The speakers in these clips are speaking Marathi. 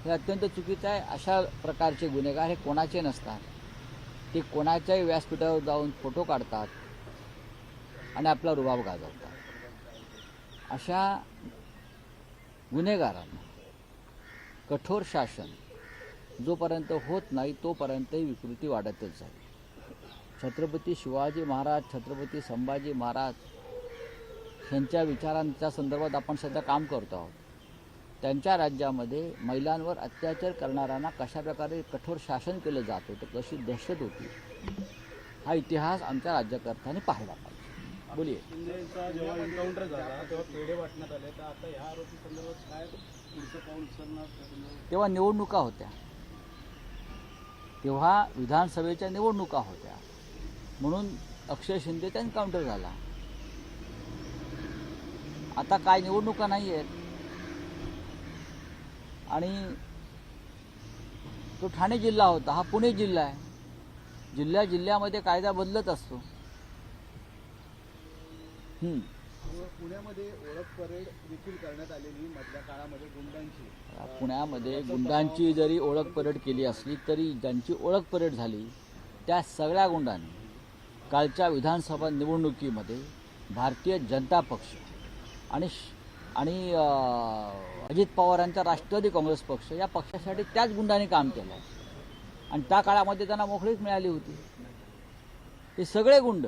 हे अत्यंत चुकीचं आहे। अशा प्रकारचे गुन्हेगार हे कोणाचे नसतात, ते कोणाच्याही व्यासपीठावर जाऊन फोटो काढतात आणि आपला रुबाब गाजवतात। अशा गुन्हेगारांना कठोर शासन जोपर्यंत होत नाही तोपर्यंत ही विकृती वाढतच जाईल। छत्रपती शिवाजी महाराज, छत्रपती संभाजी महाराज यांच्या विचारांच्या संदर्भात आपण सध्या काम करतो आहोत। त्यांच्या राज्यामध्ये महिलांवर अत्याचार करणाऱ्यांना कशाप्रकारे कठोर शासन केलं जात होतं, कशी दहशत होती, हा इतिहास आमच्या राज्यकर्त्यांनी पाहिला पाहिजे। बोलिये। जेव्हा एन्काउंटर झाला तेव्हा पेढे वाटण्यात आले, तर आता ह्या आरोपी संदर्भात काय पुढचं पाऊल उचलणार? तेव्हा निवडणुका होत्या, तेव्हा विधानसभेच्या निवडणुका होत्या, म्हणून अक्षय शिंदेचा एन्काउंटर झाला। आता काय निवडणुका नाही आहेत आणि तो ठाणे जिल्हा होता, हा पुणे जिल्हा आहे। जिल्ह्यामध्ये कायदा बदलत असतो। पुण्यामध्ये ओळख परेड देखील करण्यात आलेली मधल्या काळामध्ये गुंडांची। पुण्यामध्ये गुंडांची जरी ओळख परेड केली असली तरी ज्यांची ओळख परेड झाली त्या सगळ्या गुंडांनी कालच्या विधानसभा निवडणुकीमध्ये भारतीय जनता पक्ष आणि अजित पवारांचा राष्ट्रवादी काँग्रेस पक्ष या पक्षासाठी त्याच गुंडांनी काम केलं आहे आणि त्या काळामध्ये त्यांना मोकळीक मिळाली होती। हे सगळे गुंड,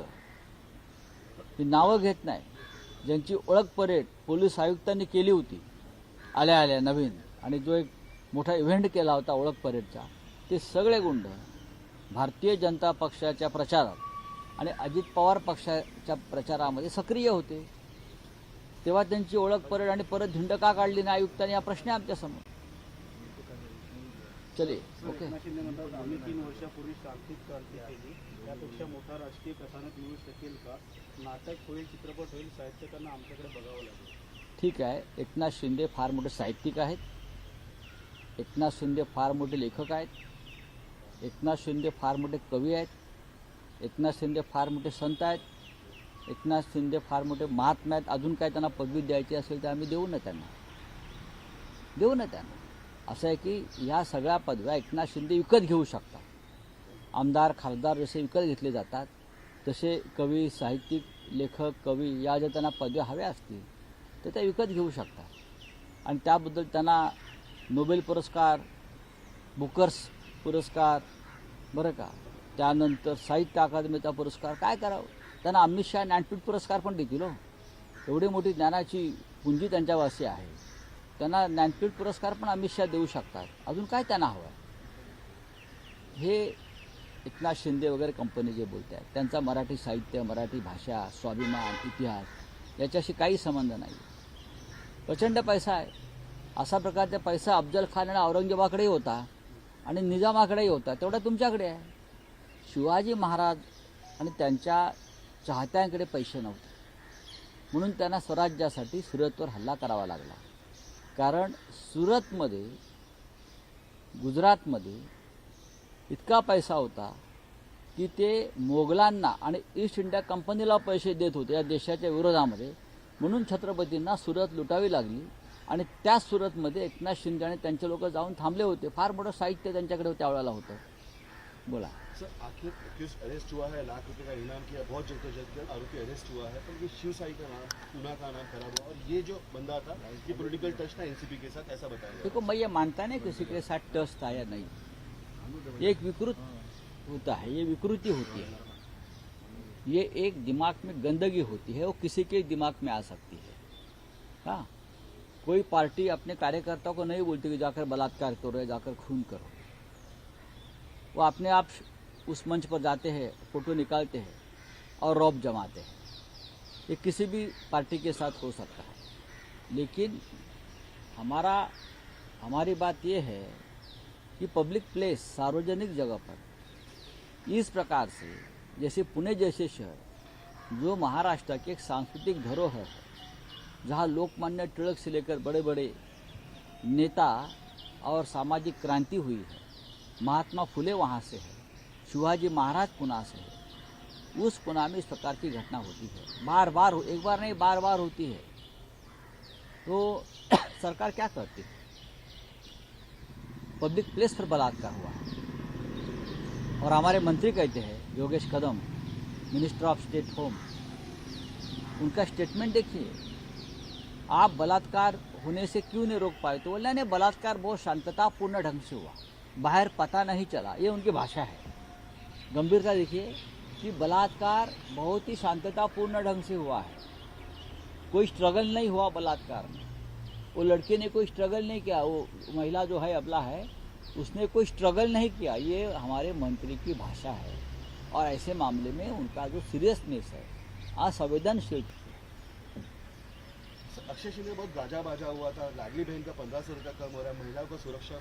ही नावं घेत नाही, ज्यांची ओळख परेड पोलीस आयुक्तांनी केली होती आल्या नवीन, आणि जो एक मोठा इव्हेंट केला होता ओळख परेडचा, ते सगळे गुंड भारतीय जनता पक्षाच्या प्रचारात आणि अजित पवार पक्षाच्या प्रचारामध्ये सक्रिय होते। तेव्हा त्यांची ओळख परेड आणि परत झुंड का काढली नाही आयुक्तांनी, हा प्रश्न आहे आमच्यासमोर। चले ओके। आम्ही 3 वर्षापूर्वी आर्थिक क्रांती केली, त्यापेक्षा मोठा राजकीय कथानक मिळू शकेल का? नाटक होईल, चित्रपट होईल, साहित्यकांना आमच्याकडे बघावं लागेल। ठीक आहे, एकनाथ शिंदे फार मोठे साहित्यिक आहेत, एकनाथ शिंदे फार मोठे लेखक आहेत, एकनाथ शिंदे फार मोठे कवी आहेत, एकनाथ शिंदे फार मोठे संत आहेत, एकनाथ शिंदे फार मोठे महात्मा आहेत। अजून काय त्यांना पदवी द्यायची असेल तर आम्ही देऊ ना त्यांना। असं आहे की ह्या सगळ्या पदव्या एकनाथ शिंदे विकत घेऊ शकतात। आमदार खासदार जसे विकत घेतले जातात तसे कवी, साहित्यिक, लेखक, कवी या जर त्यांना पदव्या हव्या असतील तर त्या विकत घेऊ शकतात आणि त्याबद्दल त्यांना नोबेल पुरस्कार, बुकर्स पुरस्कार, बरं का, त्यानंतर साहित्य अकादमीचा पुरस्कार काय करावं, त्यांना अमित शाह ज्ञानपीठ पुरस्कार पण देतील हो। एवढी मोठी ज्ञानाची पुंजी त्यांच्यावासी आहे, त्यांना ज्ञानपीठ पुरस्कार पण अमित शाह देऊ शकतात। अजून काय त्यांना हवं आहे? हे एकनाथ शिंदे वगैरे कंपनी जे बोलत आहेत त्यांचा मराठी साहित्य, मराठी भाषा, स्वाभिमान, इतिहास याच्याशी काही संबंध नाही। प्रचंड पैसा आहे, असा प्रकारचा पैसा अफजल खान आणि औरंगजेबाकडेही होता आणि निजामाकडेही होता, तेवढा तुमच्याकडे आहे। शिवाजी महाराज आणि त्यांच्या चाहत्यांकडे पैसे नव्हते, म्हणून त्यांना स्वराज्यासाठी सुरतवर हल्ला करावा लागला। कारण सुरतमध्ये, गुजरातमध्ये इतका पैसा होता की ते मोगलांना आणि ईस्ट इंडिया कंपनीला पैसे देत होते या देशाच्या विरोधामध्ये, म्हणून छत्रपतींना सुरत लुटावी लागली आणि त्या सुरतमध्ये एकनाथ शिंदे आणि त्यांचे लोक जाऊन थांबले होते। फार मोठं साहित्य त्यांच्याकडे त्यावेळेला होतं। बोला सर, आखिर अक्यूज अरेस्ट हुआ है, लाख रुपए का इनाम किया, बहुत जद्दोजहद के आरोपी अरेस्ट हुआ है, पर ये शिवसाई का नाम, उना का नाम खराब हुआ और ये जो बंदा था ये पॉलिटिकल टच था एनसीपी के साथ, ऐसा बताया। देखो, मैं ये मानता नहीं किसी के साथ टच था या नहीं, ये एक विकृत होता है, ये विकृति होती है, ये एक दिमाग में गंदगी होती है, वो किसी के दिमाग में आ सकती है। हाँ, कोई पार्टी अपने कार्यकर्ताओं को नहीं बोलती कि जाकर बलात्कार करो या जाकर खून करो, वो अपने आप उस मंच पर जाते हैं, फोटो निकालते हैं और रौब जमाते हैं। ये किसी भी पार्टी के साथ हो सकता है, लेकिन हमारी बात ये है कि पब्लिक प्लेस, सार्वजनिक जगह पर इस प्रकार से, जैसे पुणे जैसे शहर जो महाराष्ट्र की एक सांस्कृतिक धरोहर है, जहाँ लोकमान्य तिलक से लेकर बड़े बड़े नेता और सामाजिक क्रांति हुई है, महात्मा फुले वहाँ से है, शिवाजी महाराज पुणे से है, उस पुणे में इस प्रकार की घटना होती है, बार बार, एक बार नहीं बार बार होती है। तो सरकार क्या करती है? पब्लिक प्लेस पर बलात्कार हुआ है। और हमारे मंत्री कहते हैं, Yogesh Kadam, minister of state home, उनका स्टेटमेंट देखिए, आप बलात्कार होने से क्यों नहीं रोक पाए? तो बोला नहीं, बलात्कार बहुत शांततापूर्ण ढंग से हुआ, बाहर पता नहीं चला। ये उनकी भाषा है। गंभीरता देखिए कि बलात्कार बहुत ही शांततापूर्ण ढंग से हुआ है, कोई स्ट्रगल नहीं हुआ बलात्कार में। वो लड़के ने कोई स्ट्रगल नहीं किया, वो महिला जो है अबला है, उसने कोई स्ट्रगल नहीं किया। ये हमारे मंत्री की भाषा है। और ऐसे मामले में उनका जो सीरियसनेस है, असंवेदनशील। अक्षय शिंदे बहुत गाजा बाजा हुआ था, लाडली बहन का 1500 रुपया कम हो रहा है, महिलाओं का सुरक्षा।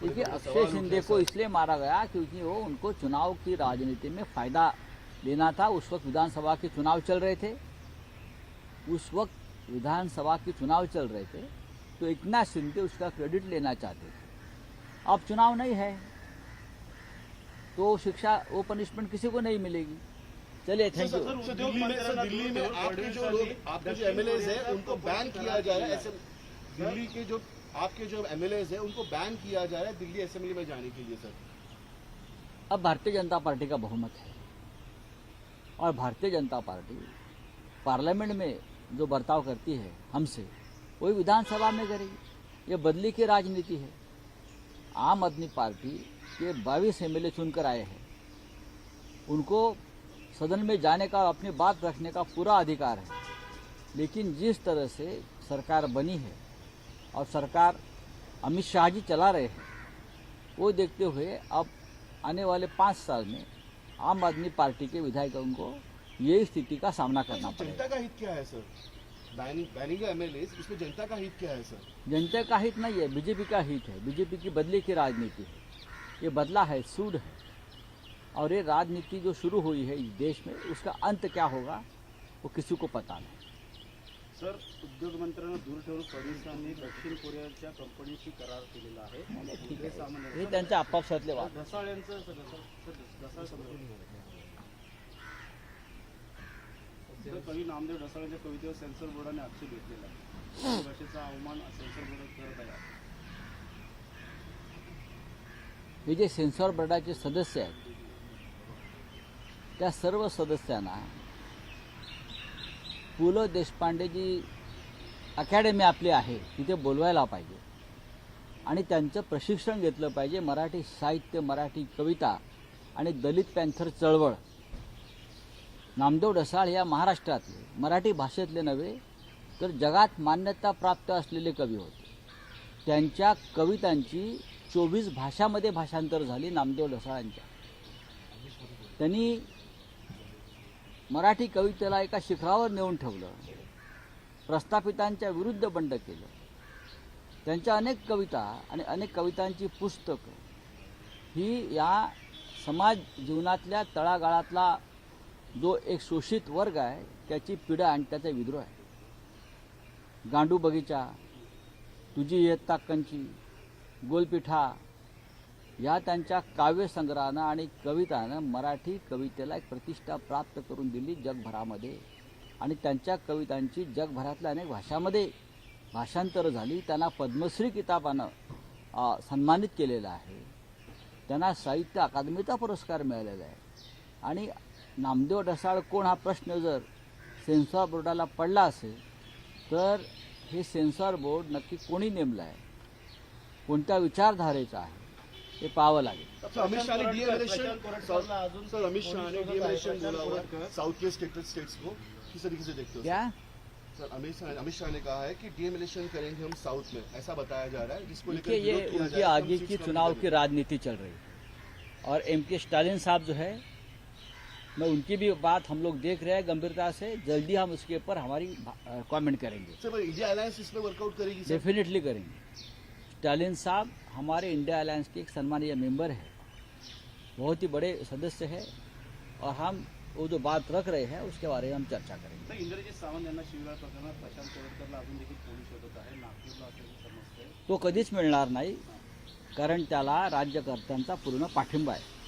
देखिए, अक्षय शिंदे को इसलिए मारा गया क्योंकि वो उनको चुनाव की राजनीति में फायदा लेना था। उस वक्त विधानसभा के चुनाव चल रहे थे, तो एकनाथ शिंदे उसका क्रेडिट लेना चाहते थे। अब चुनाव नहीं है तो शिक्षा, वो पनिशमेंट किसी को नहीं मिलेगी। चलिए, थैंक यू। दिल्ली में आपके जो लोग, आपके जो एमएलएज हैं, उनको बैन किया जा रहा है। ऐसे दिल्ली के जो आपके जो एमएलएज हैं, उनको बैन किया जा रहा है दिल्ली असेंबली में जाने के लिए। सर, अब भारतीय जनता पार्टी का बहुमत है और भारतीय जनता पार्टी पार्लियामेंट में जो बर्ताव करती है हमसे, वही विधानसभा में करेगी। ये बदली की राजनीति है। आम आदमी पार्टी के 22 एमएलए चुनकर आए हैं, उनको सदन में जाने का और अपनी बात रखने का पूरा अधिकार है। लेकिन जिस तरह से सरकार बनी है और सरकार अमित शाह जी चला रहे हैं, वो देखते हुए अब आने वाले 5 साल में आम आदमी पार्टी के विधायकों को यही स्थिति का सामना करना पड़ेगा। जनता का हित क्या है सर? बैनिंग एमएलएज, इसमें जनता का हित क्या है सर? जनता का हित नहीं है, बीजेपी का हित है। बीजेपी की बदले की राजनीति है, ये बदला है, सूद है। और ये राजनीति जो शुरू हुई है इस देश में, उसका अंत क्या होगा वो किसी को पता नहीं। सर, उद्योग मंत्र्यांना दूर ठेवून फडणवीसांनी दक्षिण कोरियाच्या कंपनीशी करार केलेला आहे. ठीक हे आहे, सामान्य हे त्यांच्या आपापसातले वाद. ढसाळ यांचं ढसाळ कवी नामदेव ढसाळ यांच्या कवितेवर सेन्सर बोर्डाने आक्षेप घेतलेला आहे. भाषेचा अवमान सेन्सर बोर्ड करत आहे. हे जे सेन्सॉर बोर्डाचे सदस्य आहेत, त्या सर्व सदस्यांना पु ल देशपांडे जी अकॅडमी आपली आहे तिथे बोलवायला पाहिजे आणि त्यांचं प्रशिक्षण घेतलं पाहिजे. मराठी साहित्य, मराठी कविता आणि दलित पॅन्थर चळवळ. नामदेव ढसाळ या महाराष्ट्रातले, मराठी भाषेतले नव्हे तर जगात मान्यता प्राप्त असलेले कवी होते. त्यांच्या कवितांची 24 भाषांमध्ये भाषांतर झाली नामदेव ढसाळांच्या. त्यांनी मराठी कवितेला एका शिखरावर नेऊन ठेवलं, प्रस्थापितांच्या विरुद्ध बंड केलं. त्यांच्या अनेक कविता आणि अनेक कवितांची पुस्तकं ही या समाज जीवनातल्या तळागाळातला जो एक शोषित वर्ग आहे त्याची पीडा आणि त्याचा विद्रोह आहे. गांडू बगीचा, तुझी इयत्ता कंची, गोलपिठा या त्यांच्या काव्यसंग्रहानं आणि कवितानं मराठी कवितेला एक प्रतिष्ठा प्राप्त करून दिली जगभरामध्ये. आणि त्यांच्या कवितांची जगभरातल्या अनेक भाषांमध्ये भाषांतर झाली. त्यांना पद्मश्री किताबानं सन्मानित केलेलं आहे. त्यांना साहित्य अकादमीचा पुरस्कार मिळालेला आहे. आणि नामदेव ढसाळ कोण हा प्रश्न जर सेन्सॉर बोर्डाला पडला असेल तर हे सेन्सॉर बोर्ड नक्की कोणी नेमलं आहे, कोणत्या विचारधारेचं आहे हे पाहावं लागेल. अमित शाह ने डीएमएलेशन बोला हुआ है साउथ के स्टेट्स को, किस तरीके से देखते हो क्या सर? अमित शाह ने कहा है कि डीएमएलेशन करेंगे हम साउथ में, ऐसा बताया जा रहा है, जिसको लेकर देखिए, ये विरोध किया उनकी जा रहा है, आगे हम की सीट्स चुनाव कम की राजनीति चल रही है. और एमके स्टालिन साहब जो है, मैं उनकी भी बात हम लोग देख रहे हैं गंभीरता से. जल्दी हम उसके ऊपर हमारी कमेंट करेंगे, सर इंडिया अलायंस इसमें वर्कआउट करेगी सर? डेफिनेटली करेंगे. स्टालिन साहब हमारे इंडिया अलायंस के एक सम्मानीय मेंबर है, बहुत ही बड़े सदस्य है. और हम वो जो बात रख रहे हैं उसके बारे में हम चर्चा करेंगे. तर इंद्रजित सावंत यांना शिवराळ प्रकरणात प्रशांत कोळवटकरला अजून देखील पोलीस शोधत आहे. नागपूरला असल्याची समजते. तो कधीच मिळणार नाही, कारण त्याला राज्यकर्त्यांचा पूर्ण पाठिंबा आहे.